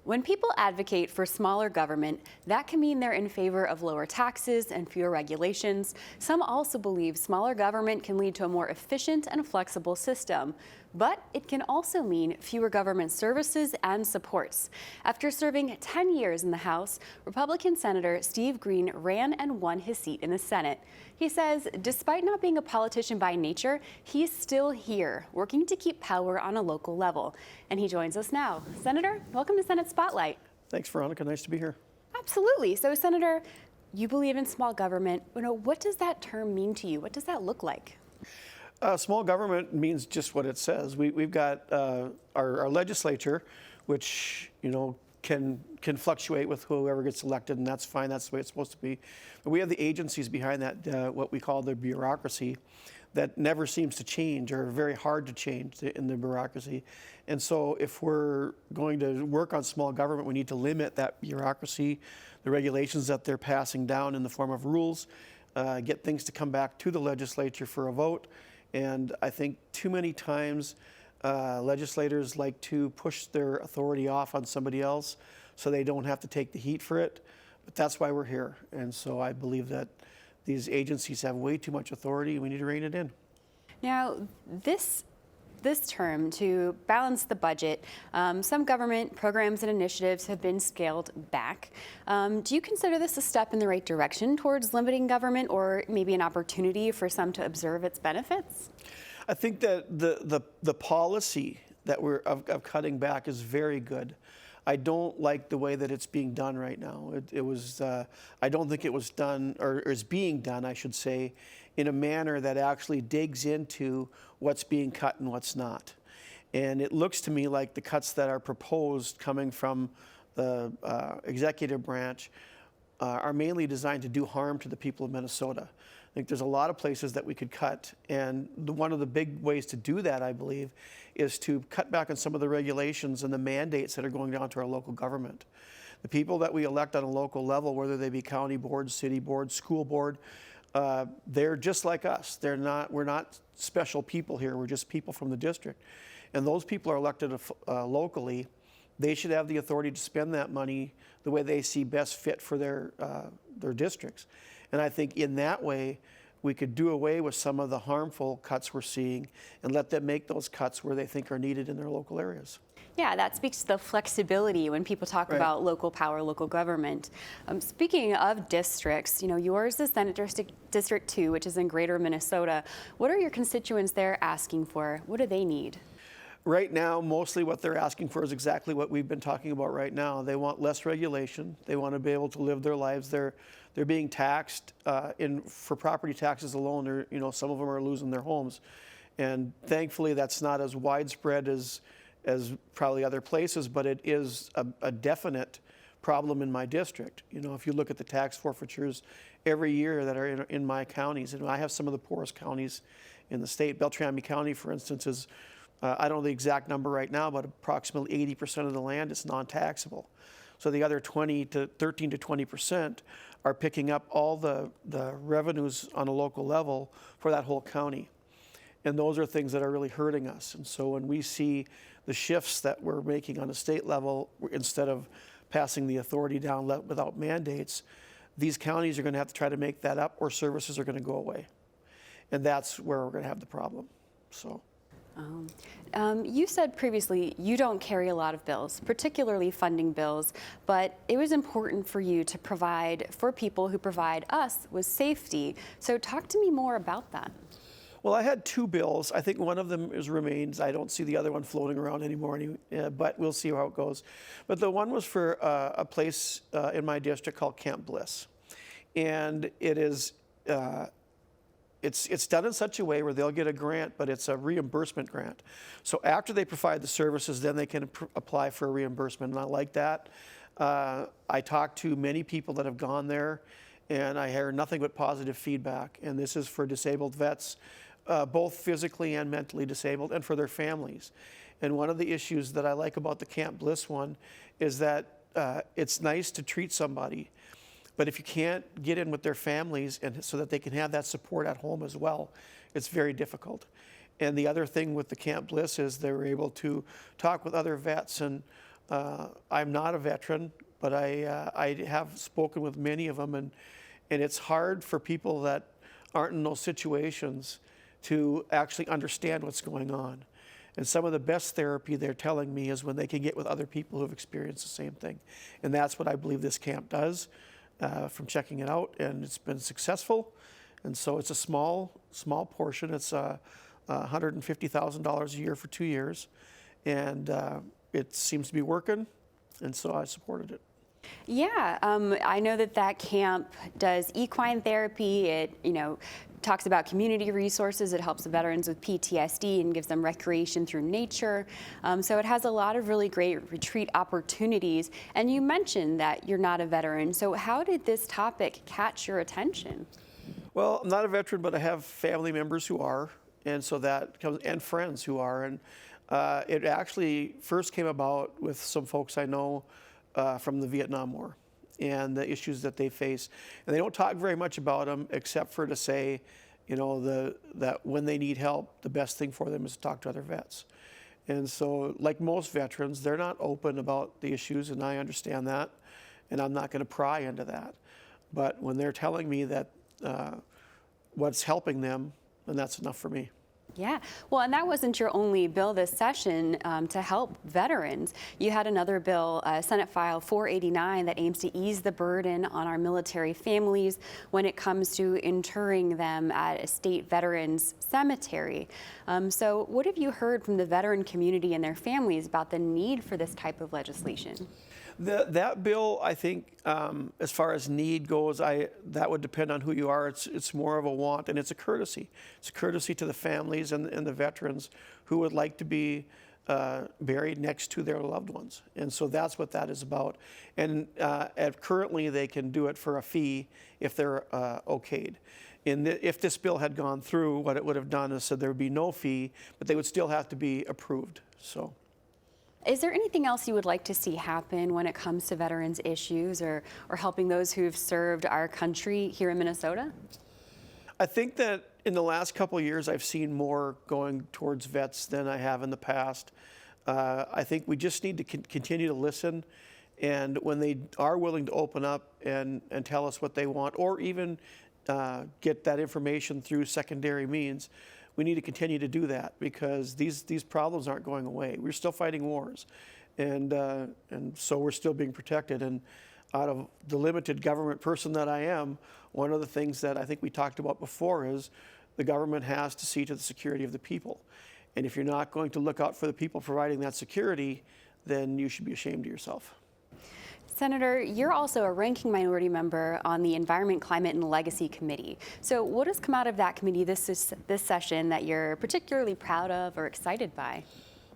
When people advocate for smaller government, that can mean they're in favor of lower taxes and fewer regulations. Some also believe smaller government can lead to a more efficient and flexible system. But it can also mean fewer government services and supports. After serving 10 years in the House, Republican Senator Steve Green ran and won his seat in the Senate. He says despite not being a politician by nature, he's still here, working to keep power on a local level. And he joins us now. Senator, welcome to Senate Spotlight. Thanks, Veronica. Nice to be here. Absolutely. So, Senator, you believe in small government. What does that term mean to you? What does that look like? Small government means just what it says. We've got our legislature, which can fluctuate with whoever gets elected, and that's fine. That's the way it's supposed to be. But we have the agencies behind that, what we call the bureaucracy, that never seems to change or very hard to change in the bureaucracy. And so if we're going to work on small government, we need to limit that bureaucracy, the regulations that they're passing down in the form of rules, get things to come back to the legislature for a vote. And I think too many times legislators like to push their authority off on somebody else so they don't have to take the heat for it. But that's why we're here. And so I believe that these agencies have way too much authority and we need to rein it in. Now, this term, to balance the budget, some government programs and initiatives have been scaled back. Do you consider this a step in the right direction towards limiting government, or maybe an opportunity for some to observe its benefits? I think that the policy that of cutting back is very good. I don't like the way that it's being done right now. I don't think it was done, or is being done, I should say, in a manner that actually digs into what's being cut and what's not. And it looks to me like the cuts that are proposed coming from the executive branch are mainly designed to do harm to the people of Minnesota. I think there's a lot of places that we could cut, and one of the big ways to do that, I believe, is to cut back on some of the regulations and the mandates that are going down to our local government. The people that we elect on a local level, whether they be county board, city board, school board, they're just like us. We're not special people here. We're just people from the district. And those people are elected locally. They should have the authority to spend that money the way they see best fit for their districts. And I think in that way, we could do away with some of the harmful cuts we're seeing and let them make those cuts where they think are needed in their local areas. Yeah, that speaks to the flexibility when people talk about local power, local government. Speaking of districts, yours is Senate District 2, which is in Greater Minnesota. What are your constituents there asking for? What do they need? Right now, mostly what they're asking for is exactly what we've been talking about right now. They want less regulation. They want to be able to live their lives. They're being taxed for property taxes alone. Some of them are losing their homes, and thankfully that's not as widespread as probably other places, but it is a definite problem in my district. If you look at the tax forfeitures every year that are in my counties, and I have some of the poorest counties in the state. Beltrami County, for instance, is I don't know the exact number right now, but approximately 80% of the land is non-taxable. So the other 13 to 20% are picking up all the revenues on a local level for that whole county. And those are things that are really hurting us. And so when we see the shifts that we're making on a state level, instead of passing the authority down without mandates, these counties are going to have to try to make that up, or services are going to go away. And that's where we're going to have the problem. So. You said previously you don't carry a lot of bills, particularly funding bills, but it was important for you to provide for people who provide us with safety. So talk to me more about that. Well, I had two bills. I think one of them remains. I don't see the other one floating around anymore, but we'll see how it goes. But the one was for a place in my district called Camp Bliss. And it is it's done in such a way where they'll get a grant, but it's a reimbursement grant. So after they provide the services, then they can apply for a reimbursement, and I like that. I talked to many people that have gone there, and I hear nothing but positive feedback. And this is for disabled vets, both physically and mentally disabled, and for their families. And one of the issues that I like about the Camp Bliss one is that it's nice to treat somebody, but if you can't get in with their families and so that they can have that support at home as well, it's very difficult. And the other thing with the Camp Bliss is they were able to talk with other vets and I'm not a veteran, but I have spoken with many of them, and it's hard for people that aren't in those situations to actually understand what's going on. And some of the best therapy, they're telling me, is when they can get with other people who have experienced the same thing. And that's what I believe this camp does, from checking it out, and it's been successful. And so it's a small portion. It's $150,000 a year for 2 years, and it seems to be working, and so I supported it. Yeah, I know that camp does equine therapy. It, talks about community resources. It helps veterans with PTSD and gives them recreation through nature. So it has a lot of really great retreat opportunities. And you mentioned that you're not a veteran. So how did this topic catch your attention? Well, I'm not a veteran, but I have family members who are, and so that comes, and friends who are. And it actually first came about with some folks I know from the Vietnam War and the issues that they face. And they don't talk very much about them, except for to say, that when they need help, the best thing for them is to talk to other vets. And so, like most veterans, they're not open about the issues, and I understand that, and I'm not going to pry into that. But when they're telling me that what's helping them, then that's enough for me. Yeah, well, and that wasn't your only bill this session to help veterans. You had another bill, Senate File 489, that aims to ease the burden on our military families when it comes to interring them at a state veterans cemetery. So what have you heard from the veteran community and their families about the need for this type of legislation? That bill, I think, as far as need goes, that would depend on who you are. It's more of a want, and it's a courtesy. It's a courtesy to the families and the veterans who would like to be buried next to their loved ones. And so that's what that is about. And currently, they can do it for a fee if they're okayed. If this bill had gone through, what it would have done is said there would be no fee, but they would still have to be approved. So. Is there anything else you would like to see happen when it comes to veterans issues or helping those who've served our country here in Minnesota? I think that in the last couple of years, I've seen more going towards vets than I have in the past. I think we just need to continue to listen, and when they are willing to open up and tell us what they want, or even get that information through secondary means, we need to continue to do that, because these problems aren't going away. We're still fighting wars, and so we're still being protected. And out of the limited government person that I am, one of the things that I think we talked about before is the government has to see to the security of the people. And if you're not going to look out for the people providing that security, then you should be ashamed of yourself. Senator, you're also a ranking minority member on the Environment, Climate, and Legacy Committee. So what has come out of that committee this session that you're particularly proud of or excited by?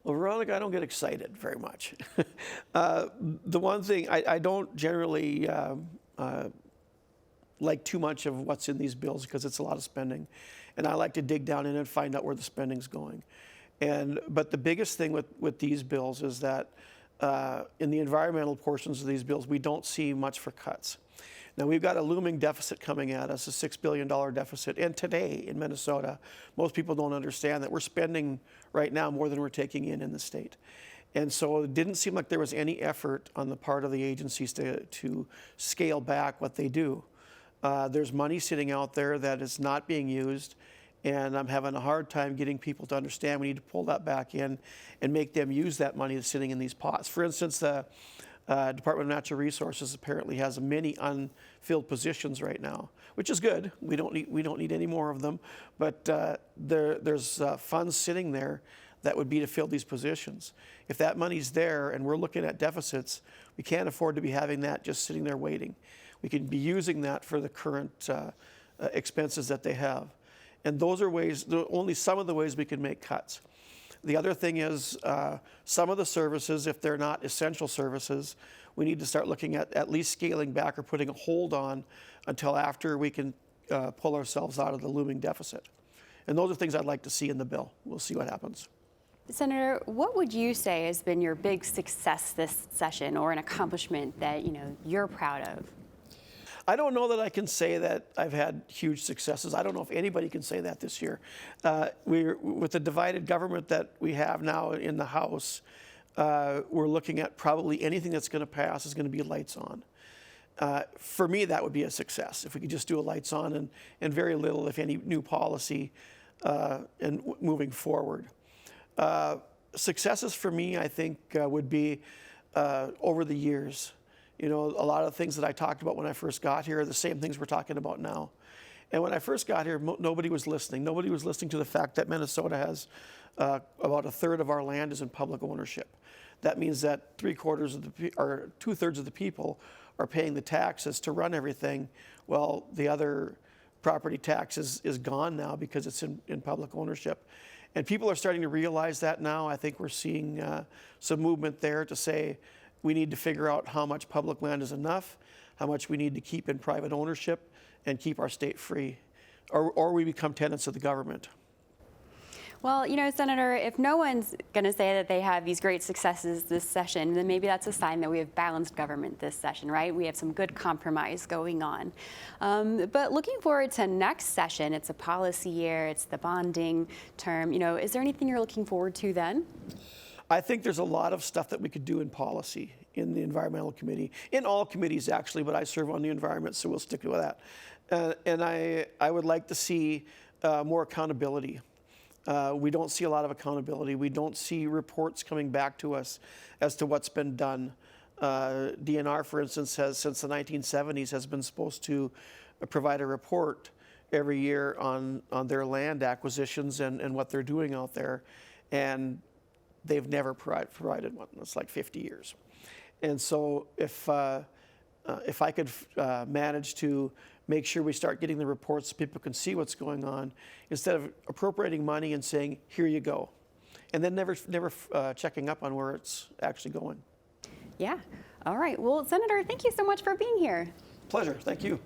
Well, Veronica, I don't get excited very much. The one thing, I don't generally like too much of what's in these bills, because it's a lot of spending. And I like to dig down in and find out where the spending's going. But the biggest thing with these bills is that in the environmental portions of these bills, we don't see much for cuts. Now, we've got a looming deficit coming at us, a $6 billion deficit. And today in Minnesota, most people don't understand that we're spending right now more than we're taking in the state. And so it didn't seem like there was any effort on the part of the agencies to scale back what they do. There's money sitting out there that is not being used, and I'm having a hard time getting people to understand we need to pull that back in and make them use that money that's sitting in these pots. For instance, the Department of Natural Resources apparently has many unfilled positions right now, which is good. We don't need any more of them, but there's funds sitting there that would be to fill these positions. If that money's there and we're looking at deficits, we can't afford to be having that just sitting there waiting. We can be using that for the current expenses that they have. And those are only some of the ways we can make cuts. The other thing is some of the services, if they're not essential services, we need to start looking at least scaling back or putting a hold on until after we can pull ourselves out of the looming deficit. And those are things I'd like to see in the bill. We'll see what happens. Senator, what would you say has been your big success this session, or an accomplishment that you're proud of? I don't know that I can say that I've had huge successes. I don't know if anybody can say that this year. With the divided government that we have now in the House, we're looking at probably anything that's going to pass is going to be lights on. For me, that would be a success if we could just do a lights on and very little, if any, new policy moving forward. Successes for me, I think, would be over the years. You know, a lot of the things that I talked about when I first got here are the same things we're talking about now. And when I first got here, nobody was listening. Nobody was listening to the fact that Minnesota has about a third of our land is in public ownership. That means that 2/3 of the people are paying the taxes to run everything. Well, the other property tax is gone now because it's in public ownership. And people are starting to realize that now. I think we're seeing some movement there to say we need to figure out how much public land is enough, how much we need to keep in private ownership, and keep our state free, or we become tenants of the government. Well, you know, Senator, if no one's going to say that they have these great successes this session, then maybe that's a sign that we have balanced government this session, right? We have some good compromise going on. But looking forward to next session, it's a policy year, it's the bonding term. You know, is there anything you're looking forward to then? I think there's a lot of stuff that we could do in policy in the environmental committee, in all committees actually, but I serve on the environment, so we'll stick with that. And I would like to see more accountability. We don't see a lot of accountability. We don't see reports coming back to us as to what's been done. DNR, for instance, has since the 1970s has been supposed to provide a report every year on their land acquisitions and what they're doing out there, and they've never provided one. It's like 50 years. And so if I could manage to make sure we start getting the reports so people can see what's going on, instead of appropriating money and saying, here you go, and then never checking up on where it's actually going. Yeah. All right. Well, Senator, thank you so much for being here. Pleasure. Thank you.